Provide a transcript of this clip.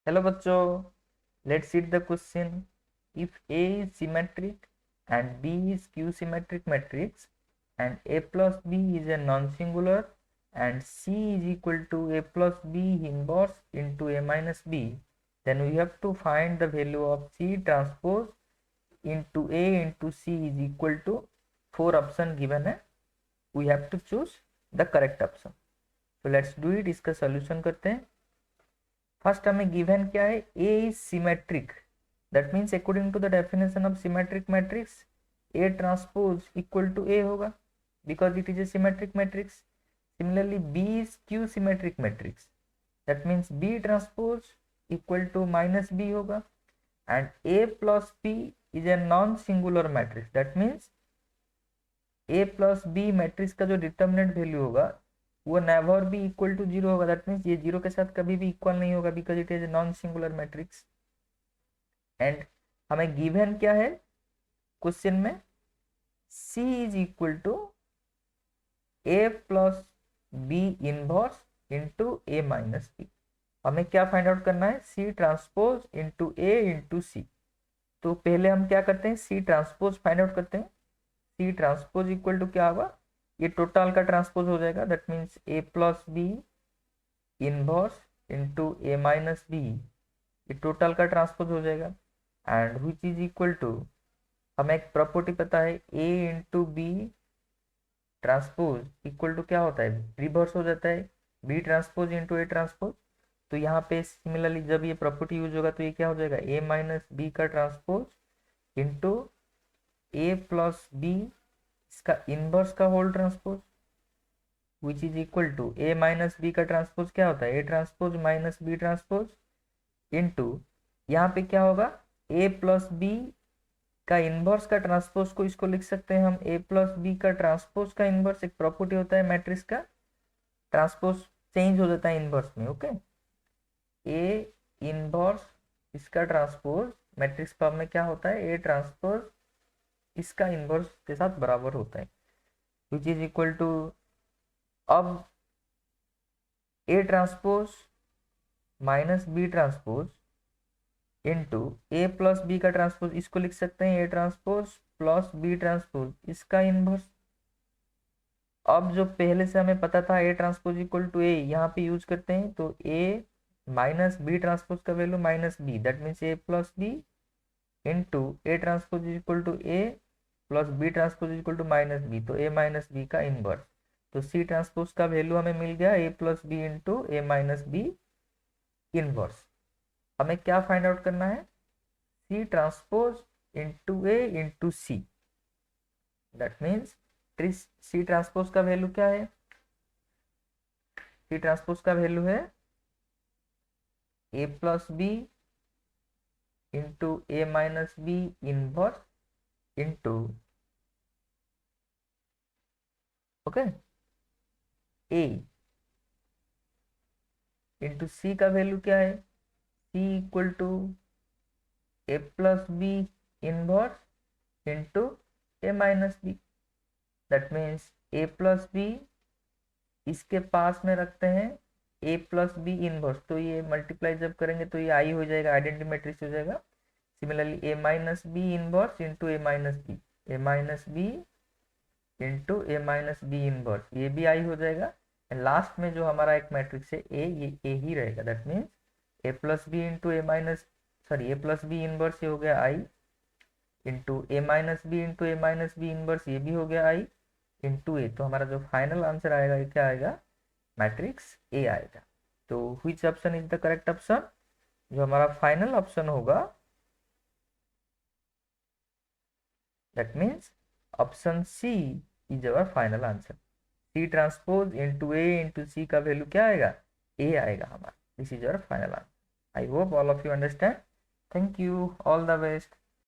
Hello बच्चों, let's see the question. If A is symmetric and B is q symmetric matrix and A plus B is a non-singular and C is equal to A plus B inverse into A minus B, then we have to find the value of C transpose into A into C is equal to 4 option given है. We have to choose the correct option. So let's do it. इसका solution करते हैं. First हमें given क्या है, A is symmetric. That means according to the definition of symmetric matrix A transpose equal to A होगा because it is a symmetric matrix. Similarly B is skew symmetric matrix. That means B transpose equal to minus B होगा. And A plus B is a non singular matrix. That means A plus B matrix का जो determinant value होगा वो never भी equal to zero होगा. That means ये zero के साथ कभी भी इक्वल नहीं होगा because it is non singular matrix. And हमें गिवन क्या है क्वेश्चन में, C is equal to A plus B inverse into A minus B. हमें क्या फाइंड आउट करना है, C transpose into A into C. तो पहले हम क्या करते हैं, C ट्रांसपोज फाइंड आउट करते हैं. C ट्रांसपोज इक्वल टू क्या होगा, ये टोटल का ट्रांसपोज हो जाएगा. That means A plus B inverse into A minus B, ये टोटल का ट्रांसपोज हो जाएगा. And which is equal to, हमें एक प्रॉपर्टी पता है, A into B transpose equal to क्या होता है, रिवर्स हो जाता है, B transpose into A transpose. तो यहाँ पे सिमिलरली जब ये प्रॉपर्टी यूज होगा तो ये क्या हो जाएगा, ए माइनस बी का transpose into A plus B इसका इनवर्स का whole transpose which is equal to A minus B का ट्रांसपोज क्या होता है, A transpose minus B transpose into यहाँ पे क्या होगा, ए प्लस बी का इनवर्स का ट्रांसपोज को इसको लिख सकते हैं हम ए प्लस बी का ट्रांसपोज का इनवर्स. एक प्रॉपर्टी होता है मैट्रिक्स का, ट्रांसपोज चेंज हो जाता है इनवर्स में. ओके, ए इनवर्स इसका ट्रांसपोज मैट्रिक्स फॉर्म में क्या होता है, ए ट्रांसपोज इसका इनवर्स के साथ बराबर होता है विच इज इक्वल टू, अब A transpose minus B transpose into A plus B का ट्रांसपोज, इसको लिख सकते हैं A transpose plus B transpose इसका इनवर्स. अब जो पहले से हमें पता था A transpose equal to A, यहाँ पे यूज करते हैं तो ए माइनस बी ट्रांसपोज का value minus B. That means A plus B into A transpose equal to A plus B transpose equal to minus B, तो A minus B का inverse. तो C transpose का value हमें मिल गया A plus B into A minus B inverse. हमें क्या find out करना है, C transpose into A into C. That means C transpose का वैल्यू क्या है, सी ट्रांसपोज का वैल्यू है A plus B into A minus B inverse into, okay, A into C का वैल्यू क्या है, C equal to A plus B inverse into A minus B. That means A plus B इसके पास में रखते हैं ए plus B inverse, तो ये मल्टीप्लाई जब करेंगे तो ये आई हो जाएगा, आइडेंटिटी मैट्रिक्स हो जाएगा. Similarly A minus B inverse into A minus B, A minus B into A minus B inverse, ये भी आई हो जाएगा. एंड लास्ट में जो हमारा एक मैट्रिक्स है ए, ये ए ही रहेगा. That means A plus B into A minus, sorry A plus B inverse ये हो गया I into A minus B into A minus B inverse, ये भी हो गया आई इंटू ए. तो हमारा जो फाइनल आंसर आएगा ये क्या आएगा, मैट्रिक्स ए आएगा. तो which option is the correct option, जो हमारा फाइनल ऑप्शन होगा that means option C is our final answer. C transpose into A into C का वैल्यू क्या आएगा, ए आएगा हमारा. This is our final answer. I hope all of you understand. Thank you, all the best.